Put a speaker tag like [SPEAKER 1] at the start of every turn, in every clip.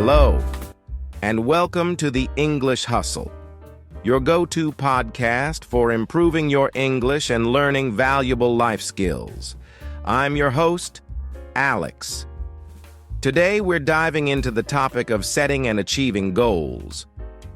[SPEAKER 1] Hello, and welcome to the English Hustle, your go-to podcast for improving your English and learning valuable life skills. I'm your host, Alex. Today, we're diving into the topic of setting and achieving goals.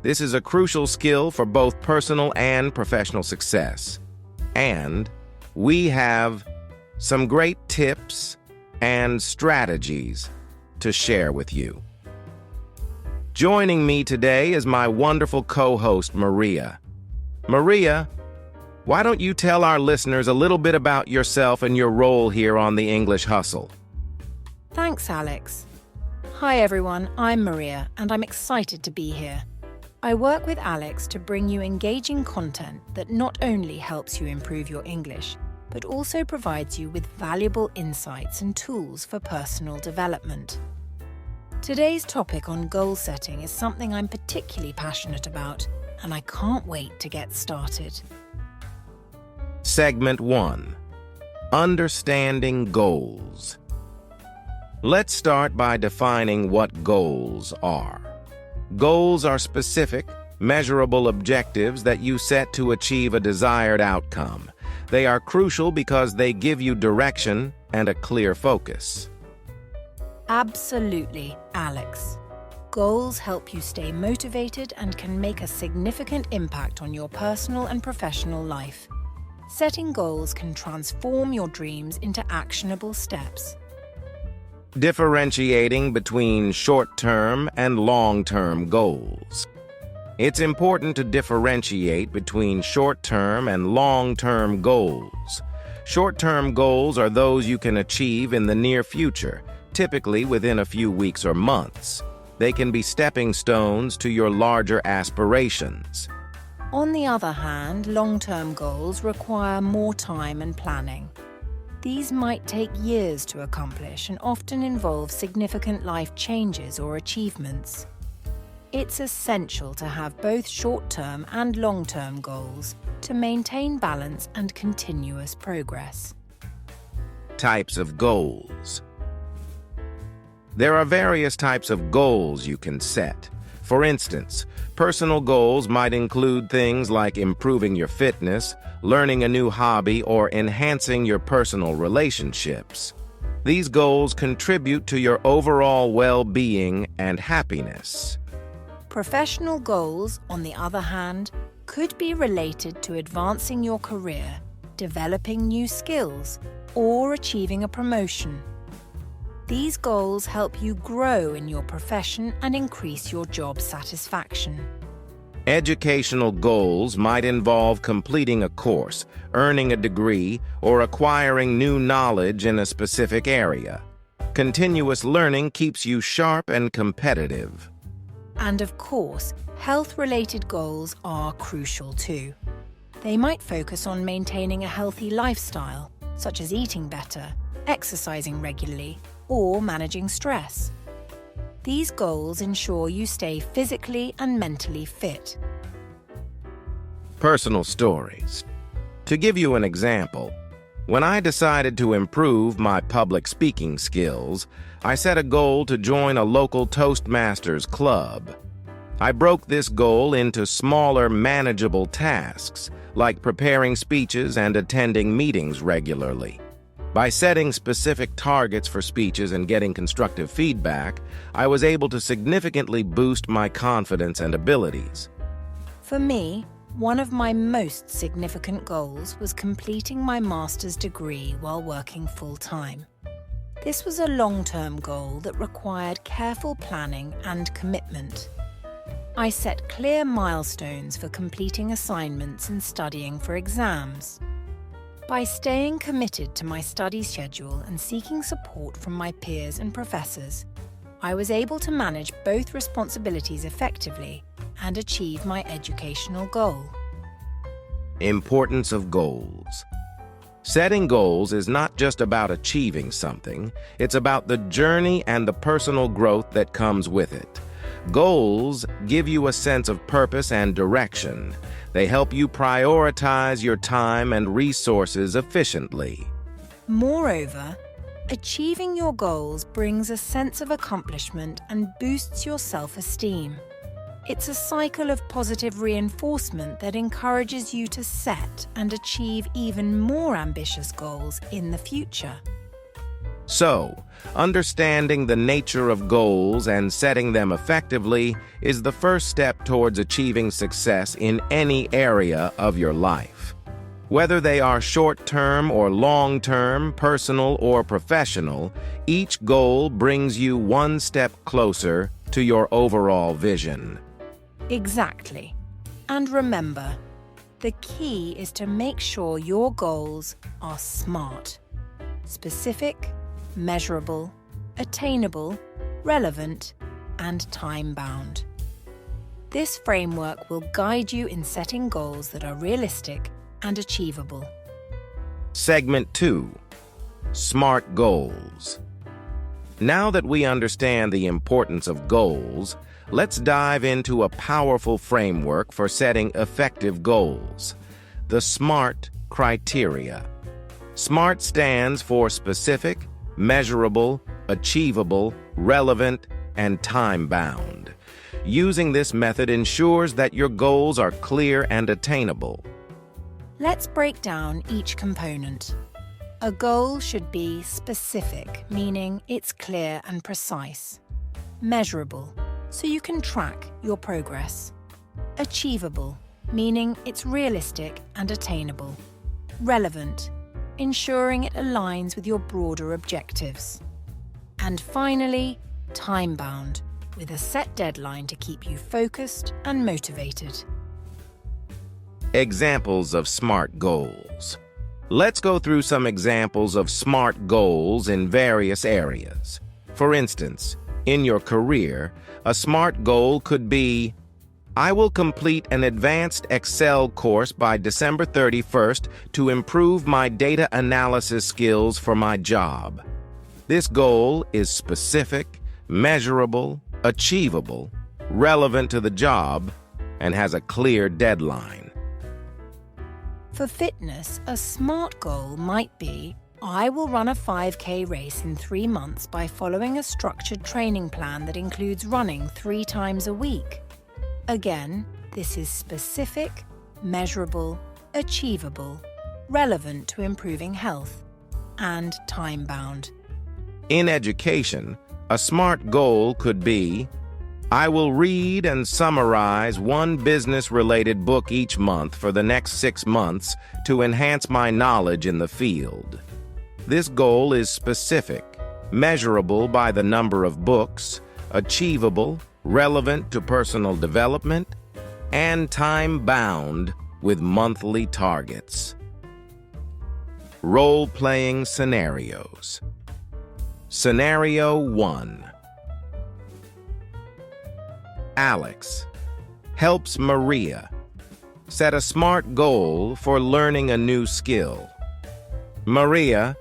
[SPEAKER 1] This is a crucial skill for both personal and professional success. And we have some great tips and strategies to share with you. Joining me today is my wonderful co-host, Maria. Maria, why don't you tell our listeners a little bit about yourself and your role here on the English Hustle?
[SPEAKER 2] Thanks, Alex. Hi, everyone. I'm Maria, and I'm excited to be here. I work with Alex to bring you engaging content that not only helps you improve your English, but also provides you with valuable insights and tools for personal development. Today's topic on goal setting is something I'm particularly passionate about, and I can't wait to get started.
[SPEAKER 1] Segment 1. Understanding goals. Let's start by defining what goals are. Goals are specific, measurable objectives that you set to achieve a desired outcome. They are crucial because they give you direction and a clear focus.
[SPEAKER 2] Absolutely, Alex. Goals help you stay motivated and can make a significant impact on your personal and professional life. Setting goals can transform your dreams into actionable steps.
[SPEAKER 1] Differentiating between short-term and long-term goals. It's important to differentiate between short-term and long-term goals. Short-term goals are those you can achieve in the near future, typically within a few weeks or months. They can be stepping stones to your larger aspirations.
[SPEAKER 2] On the other hand, long-term goals require more time and planning. These might take years to accomplish and often involve significant life changes or achievements. It's essential to have both short-term and long-term goals to maintain balance and continuous progress.
[SPEAKER 1] Types of goals. There are various types of goals you can set. For instance, personal goals might include things like improving your fitness, learning a new hobby, or enhancing your personal relationships. These goals contribute to your overall well-being and happiness.
[SPEAKER 2] Professional goals, on the other hand, could be related to advancing your career, developing new skills, or achieving a promotion. These goals help you grow in your profession and increase your job satisfaction.
[SPEAKER 1] Educational goals might involve completing a course, earning a degree, or acquiring new knowledge in a specific area. Continuous learning keeps you sharp and competitive.
[SPEAKER 2] And of course, health-related goals are crucial too. They might focus on maintaining a healthy lifestyle, such as eating better, exercising regularly, or managing stress. These goals ensure you stay physically and mentally fit.
[SPEAKER 1] Personal stories. To give you an example, when I decided to improve my public speaking skills, I set a goal to join a local Toastmasters club. I broke this goal into smaller, manageable tasks, like preparing speeches and attending meetings regularly. By setting specific targets for speeches and getting constructive feedback, I was able to significantly boost my confidence and abilities.
[SPEAKER 2] For me, one of my most significant goals was completing my master's degree while working full-time. This was a long-term goal that required careful planning and commitment. I set clear milestones for completing assignments and studying for exams. By staying committed to my study schedule and seeking support from my peers and professors, I was able to manage both responsibilities effectively and achieve my educational goal.
[SPEAKER 1] Importance of goals. Setting goals is not just about achieving something, it's about the journey and the personal growth that comes with it. Goals give you a sense of purpose and direction. They help you prioritize your time and resources efficiently.
[SPEAKER 2] Moreover, Achieving your goals brings a sense of accomplishment and boosts your self-esteem. It's a cycle of positive reinforcement that encourages you to set and achieve even more ambitious goals in the future.
[SPEAKER 1] So, understanding the nature of goals and setting them effectively is the first step towards achieving success in any area of your life. Whether they are short-term or long-term, personal or professional, each goal brings you one step closer to your overall vision.
[SPEAKER 2] Exactly. And remember, the key is to make sure your goals are SMART. Specific, measurable, attainable, relevant, and time-bound. This framework will guide you in setting goals that are realistic and achievable.
[SPEAKER 1] Segment 2. SMART Goals. Now that we understand the importance of goals, let's dive into a powerful framework for setting effective goals, the SMART criteria. SMART stands for specific, measurable, achievable, relevant, and time-bound. Using this method ensures that your goals are clear and attainable.
[SPEAKER 2] Let's break down each component. A goal should be specific, meaning it's clear and precise. Measurable, so you can track your progress. Achievable, meaning it's realistic and attainable. Relevant, ensuring it aligns with your broader objectives. And finally, time-bound, with a set deadline to keep you focused and motivated.
[SPEAKER 1] Examples of SMART goals. Let's go through some examples of SMART goals in various areas. For instance, in your career, a SMART goal could be, I will complete an advanced Excel course by December 31st to improve my data analysis skills for my job. This goal is specific, measurable, achievable, relevant to the job, and has a clear deadline.
[SPEAKER 2] For fitness, a SMART goal might be, I will run a 5K race in 3 months by following a structured training plan that includes running 3 times a week. Again, this is specific, measurable, achievable, relevant to improving health, and time-bound.
[SPEAKER 1] In education, a SMART goal could be, I will read and summarize 1 business-related book each month for the next 6 months to enhance my knowledge in the field. This goal is specific, measurable by the number of books, achievable, relevant to personal development, and time-bound with monthly targets. Role-playing scenarios. Scenario 1. Alex helps Maria set a SMART goal for learning a new skill. Maria,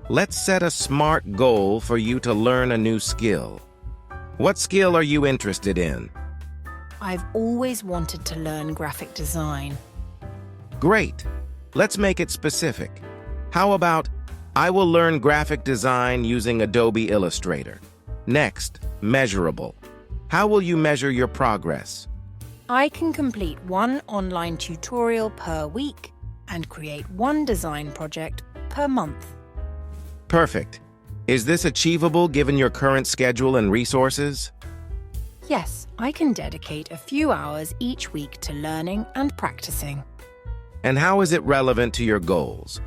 [SPEAKER 1] let's set a SMART goal for you to learn a new skill. What skill are you interested in?
[SPEAKER 2] I've always wanted to learn graphic design.
[SPEAKER 1] Great. Let's make it specific. How about, I will learn graphic design using Adobe Illustrator. Next, measurable. How will you measure your progress?
[SPEAKER 2] I can complete 1 online tutorial per week and create 1 design project per month.
[SPEAKER 1] Perfect. Is this achievable given your current schedule and resources?
[SPEAKER 2] Yes, I can dedicate a few hours each week to learning and practicing.
[SPEAKER 1] And how is it relevant to your goals?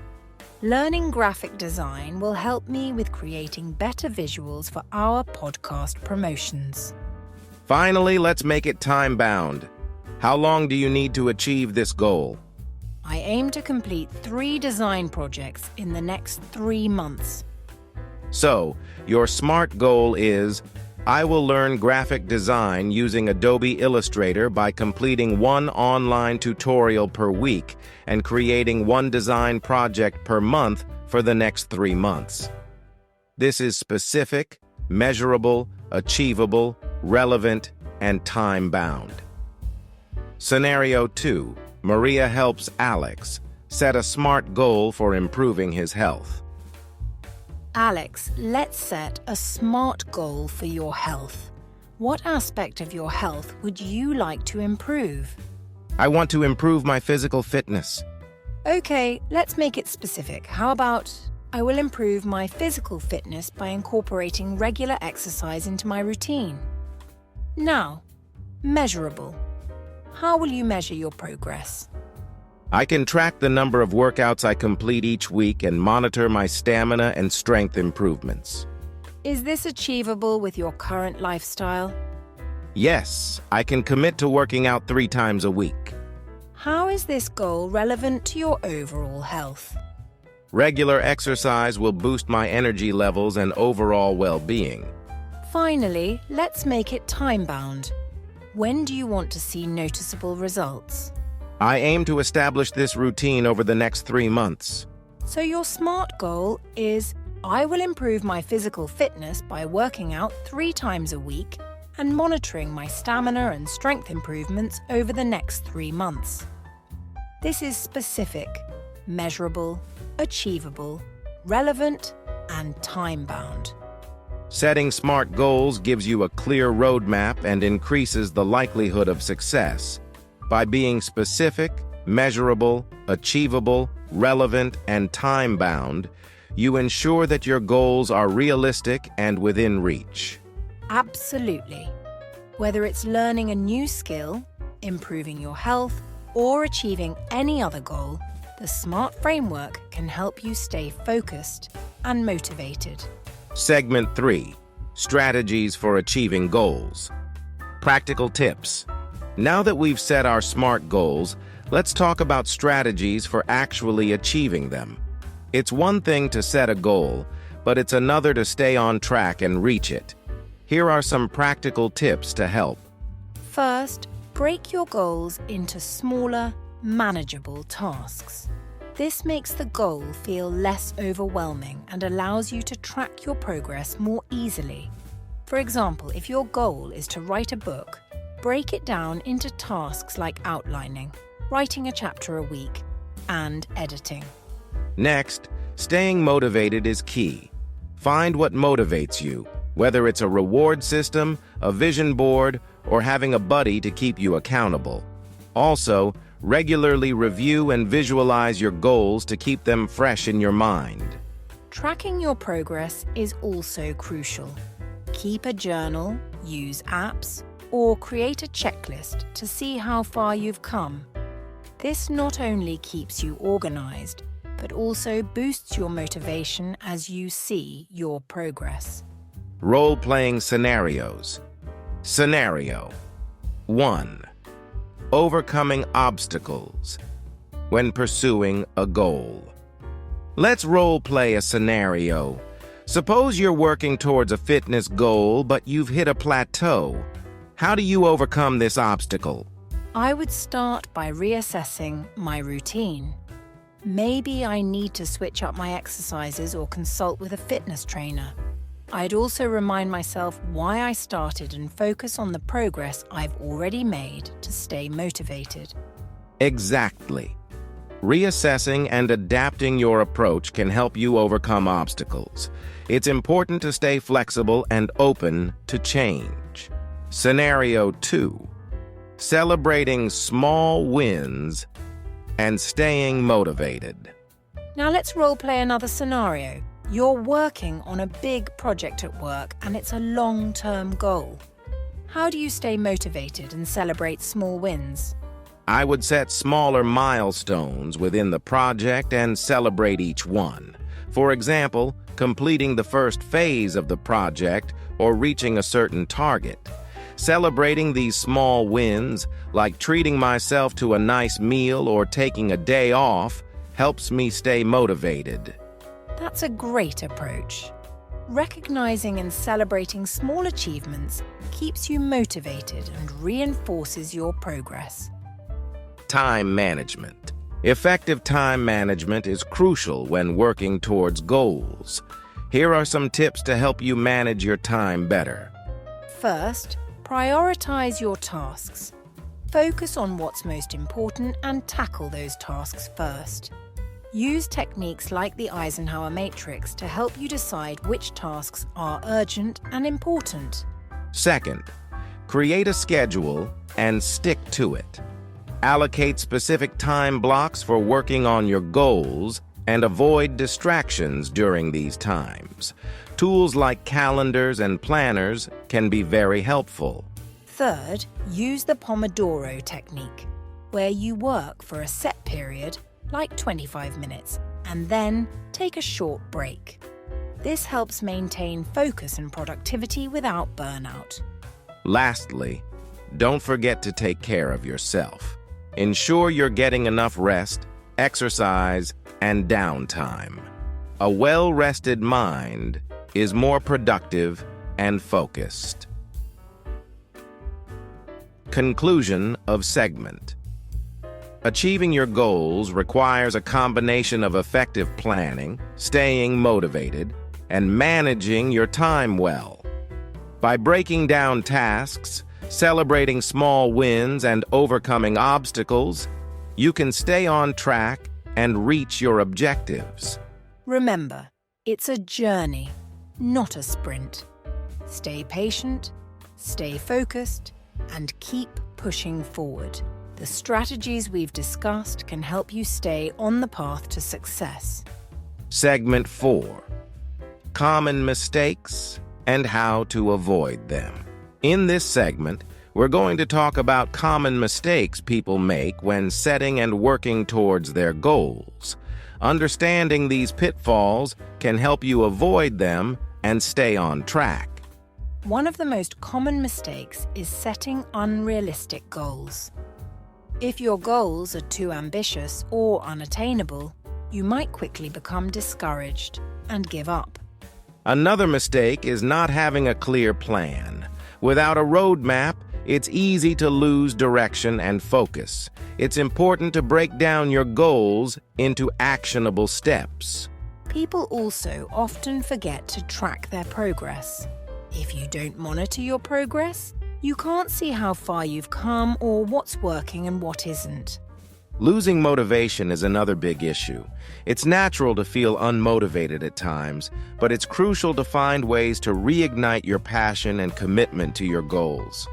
[SPEAKER 2] Learning graphic design will help me with creating better visuals for our podcast promotions.
[SPEAKER 1] Finally, let's make it time-bound. How long do you need to achieve this goal?
[SPEAKER 2] I aim to complete 3 design projects in the next 3 months.
[SPEAKER 1] So, your SMART goal is, I will learn graphic design using Adobe Illustrator by completing 1 online tutorial per week and creating 1 design project per month for the next 3 months. This is specific, measurable, achievable, relevant, and time-bound. Scenario 2. Maria helps Alex set a SMART goal for improving his health.
[SPEAKER 2] Alex, let's set a SMART goal for your health. What aspect of your health would you like to improve?
[SPEAKER 1] I want to improve my physical fitness.
[SPEAKER 2] Okay, let's make it specific. How about I will improve my physical fitness by incorporating regular exercise into my routine? Now, measurable. How will you measure your progress?
[SPEAKER 1] I can track the number of workouts I complete each week and monitor my stamina and strength improvements.
[SPEAKER 2] Is this achievable with your current lifestyle?
[SPEAKER 1] Yes, I can commit to working out 3 times a week.
[SPEAKER 2] How is this goal relevant to your overall health?
[SPEAKER 1] Regular exercise will boost my energy levels and overall well-being.
[SPEAKER 2] Finally, let's make it time-bound. When do you want to see noticeable results?
[SPEAKER 1] I aim to establish this routine over the next 3 months.
[SPEAKER 2] So your SMART goal is, I will improve my physical fitness by working out 3 times a week and monitoring my stamina and strength improvements over the next 3 months. This is specific, measurable, achievable, relevant, and time-bound.
[SPEAKER 1] Setting SMART goals gives you a clear roadmap and increases the likelihood of success. By being specific, measurable, achievable, relevant, and time-bound, you ensure that your goals are realistic and within reach.
[SPEAKER 2] Absolutely. Whether it's learning a new skill, improving your health, or achieving any other goal, the SMART framework can help you stay focused and motivated.
[SPEAKER 1] Segment 3. Strategies for achieving goals. Practical tips. Now that we've set our SMART goals, let's talk about strategies for actually achieving them. It's one thing to set a goal, but it's another to stay on track and reach it. Here are some practical tips to help.
[SPEAKER 2] First, break your goals into smaller, manageable tasks. This makes the goal feel less overwhelming and allows you to track your progress more easily. For example, if your goal is to write a book, break it down into tasks like outlining, writing a chapter a week, and editing.
[SPEAKER 1] Next, staying motivated is key. Find what motivates you, whether it's a reward system, a vision board, or having a buddy to keep you accountable. Also, regularly review and visualize your goals to keep them fresh in your mind.
[SPEAKER 2] Tracking your progress is also crucial. Keep a journal, use apps, or create a checklist to see how far you've come. This not only keeps you organized, but also boosts your motivation as you see your progress.
[SPEAKER 1] Role-playing scenarios. Scenario 1. Overcoming obstacles when pursuing a goal. Let's role-play a scenario. Suppose you're working towards a fitness goal, but you've hit a plateau. How do you overcome this obstacle?
[SPEAKER 2] I would start by reassessing my routine. Maybe I need to switch up my exercises or consult with a fitness trainer. I'd also remind myself why I started and focus on the progress I've already made to stay motivated.
[SPEAKER 1] Exactly. Reassessing and adapting your approach can help you overcome obstacles. It's important to stay flexible and open to change. Scenario 2. Celebrating small wins and staying motivated.
[SPEAKER 2] Now let's role-play another scenario. You're working on a big project at work and it's a long-term goal. How do you stay motivated and celebrate small wins?
[SPEAKER 1] I would set smaller milestones within the project and celebrate each one. For example, completing the first phase of the project or reaching a certain target. Celebrating these small wins, like treating myself to a nice meal or taking a day off, helps me stay motivated.
[SPEAKER 2] That's a great approach. Recognizing and celebrating small achievements keeps you motivated and reinforces your progress.
[SPEAKER 1] Time management. Effective time management is crucial when working towards goals. Here are some tips to help you manage your time better.
[SPEAKER 2] First, prioritize your tasks. Focus on what's most important and tackle those tasks first. Use techniques like the Eisenhower matrix to help you decide which tasks are urgent and important.
[SPEAKER 1] Second, create a schedule and stick to it. Allocate specific time blocks for working on your goals and avoid distractions during these times. Tools like calendars and planners can be very helpful.
[SPEAKER 2] Third, use the Pomodoro technique, where you work for a set period, like 25 minutes, and then take a short break. This helps maintain focus and productivity without burnout.
[SPEAKER 1] Lastly, don't forget to take care of yourself. Ensure you're getting enough rest, exercise, and downtime. A well-rested mind is more productive and focused. Conclusion of segment. Achieving your goals requires a combination of effective planning, staying motivated, and managing your time well. By breaking down tasks, celebrating small wins, and overcoming obstacles, you can stay on track and reach your objectives.
[SPEAKER 2] Remember, it's a journey, not a sprint. Stay patient, stay focused, and keep pushing forward. The strategies we've discussed can help you stay on the path to success.
[SPEAKER 1] Segment 4. Common mistakes and how to avoid them. In this segment, we're going to talk about common mistakes people make when setting and working towards their goals. Understanding these pitfalls can help you avoid them and stay on track.
[SPEAKER 2] One of the most common mistakes is setting unrealistic goals. If your goals are too ambitious or unattainable, you might quickly become discouraged and give up.
[SPEAKER 1] Another mistake is not having a clear plan. Without a roadmap, it's easy to lose direction and focus. It's important to break down your goals into actionable steps.
[SPEAKER 2] People also often forget to track their progress. If you don't monitor your progress, you can't see how far you've come or what's working and what isn't.
[SPEAKER 1] Losing motivation is another big issue. It's natural to feel unmotivated at times, but it's crucial to find ways to reignite your passion and commitment to your goals.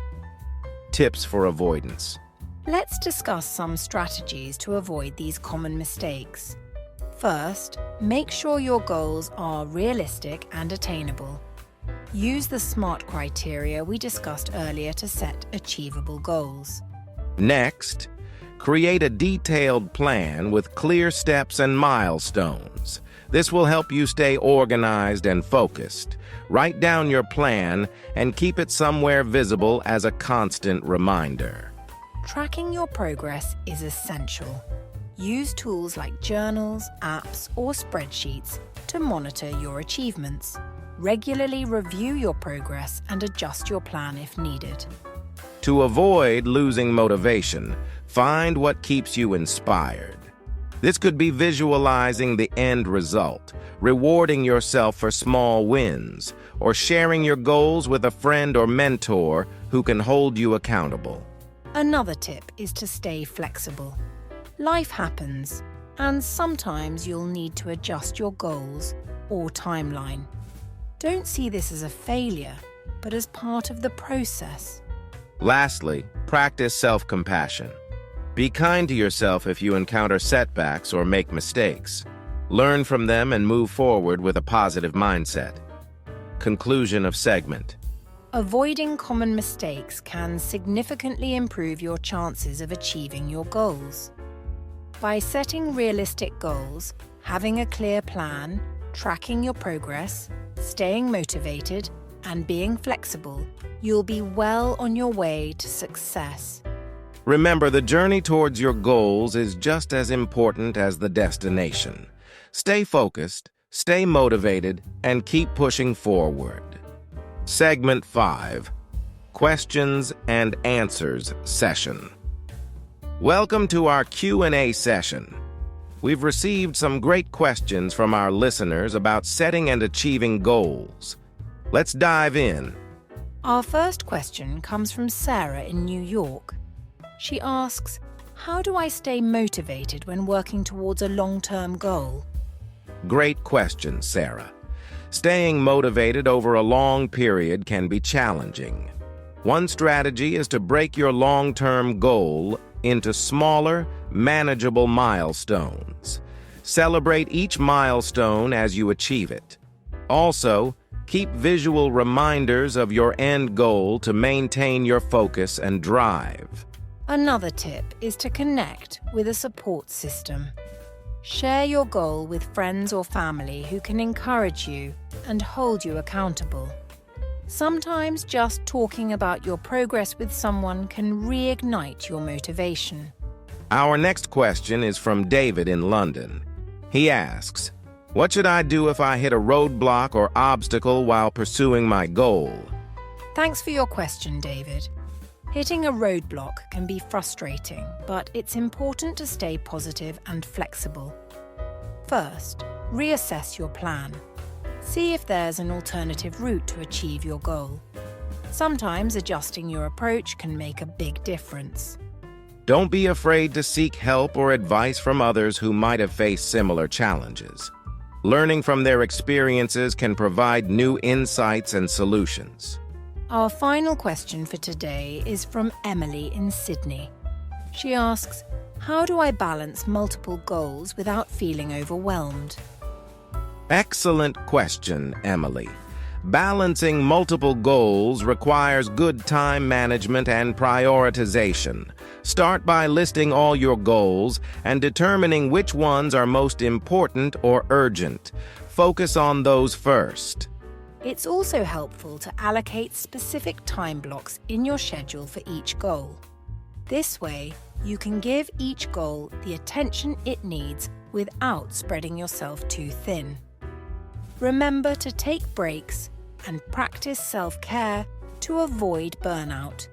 [SPEAKER 1] Tips for avoidance.
[SPEAKER 2] Let's discuss some strategies to avoid these common mistakes. First, make sure your goals are realistic and attainable. Use the SMART criteria we discussed earlier to set achievable goals.
[SPEAKER 1] Next, create a detailed plan with clear steps and milestones. This will help you stay organized and focused. Write down your plan and keep it somewhere visible as a constant reminder.
[SPEAKER 2] Tracking your progress is essential. Use tools like journals, apps, or spreadsheets to monitor your achievements. Regularly review your progress and adjust your plan if needed.
[SPEAKER 1] To avoid losing motivation, find what keeps you inspired. This could be visualizing the end result, rewarding yourself for small wins, or sharing your goals with a friend or mentor who can hold you accountable.
[SPEAKER 2] Another tip is to stay flexible. Life happens, and sometimes you'll need to adjust your goals or timeline. Don't see this as a failure, but as part of the process.
[SPEAKER 1] Lastly, practice self-compassion. Be kind to yourself if you encounter setbacks or make mistakes. Learn from them and move forward with a positive mindset. Conclusion of segment.
[SPEAKER 2] Avoiding common mistakes can significantly improve your chances of achieving your goals. By setting realistic goals, having a clear plan, tracking your progress, staying motivated, and being flexible, you'll be well on your way to success.
[SPEAKER 1] Remember, the journey towards your goals is just as important as the destination. Stay focused, stay motivated, and keep pushing forward. Segment 5. Questions and Answers session. Welcome to our Q&A session. We've received some great questions from our listeners about setting and achieving goals. Let's dive in.
[SPEAKER 2] Our first question comes from Sarah in New York. She asks, How do I stay motivated when working towards a long-term goal?
[SPEAKER 1] Great question, Sarah. Staying motivated over a long period can be challenging. One strategy is to break your long-term goal into smaller, manageable milestones. Celebrate each milestone as you achieve it. Also, keep visual reminders of your end goal to maintain your focus and drive.
[SPEAKER 2] Another tip is to connect with a support system. Share your goal with friends or family who can encourage you and hold you accountable. Sometimes just talking about your progress with someone can reignite your motivation.
[SPEAKER 1] Our next question is from David in London. He asks, "What should I do if I hit a roadblock or obstacle while pursuing my goal?"
[SPEAKER 2] Thanks for your question, David. Hitting a roadblock can be frustrating, but it's important to stay positive and flexible. First, reassess your plan. See if there's an alternative route to achieve your goal. Sometimes adjusting your approach can make a big difference.
[SPEAKER 1] Don't be afraid to seek help or advice from others who might have faced similar challenges. Learning from their experiences can provide new insights and solutions.
[SPEAKER 2] Our final question for today is from Emily in Sydney. She asks, "How do I balance multiple goals without feeling overwhelmed?"
[SPEAKER 1] Excellent question, Emily. Balancing multiple goals requires good time management and prioritization. Start by listing all your goals and determining which ones are most important or urgent. Focus on those first.
[SPEAKER 2] It's also helpful to allocate specific time blocks in your schedule for each goal. This way, you can give each goal the attention it needs without spreading yourself too thin. Remember to take breaks and practice self-care to avoid burnout.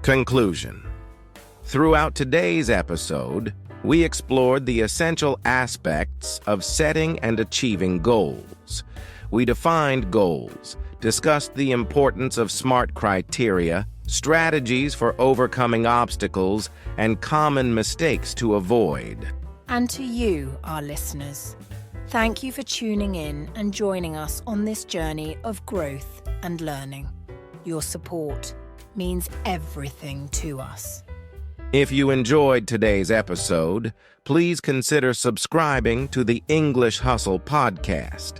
[SPEAKER 1] Conclusion. Throughout today's episode, we explored the essential aspects of setting and achieving goals. We defined goals, discussed the importance of SMART criteria, strategies for overcoming obstacles, and common mistakes to avoid.
[SPEAKER 2] And to you, our listeners, thank you for tuning in and joining us on this journey of growth and learning. Your support means everything to us.
[SPEAKER 1] If you enjoyed today's episode, please consider subscribing to the English Hustle podcast.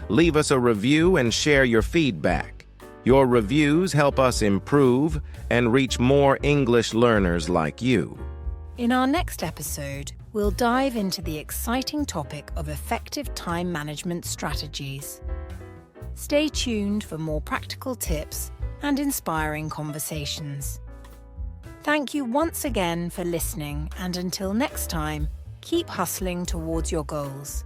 [SPEAKER 1] Leave us a review and share your feedback. Your reviews help us improve and reach more English learners like you.
[SPEAKER 2] In our next episode, we'll dive into the exciting topic of effective time management strategies. Stay tuned for more practical tips and inspiring conversations. Thank you once again for listening, and until next time, keep hustling towards your goals.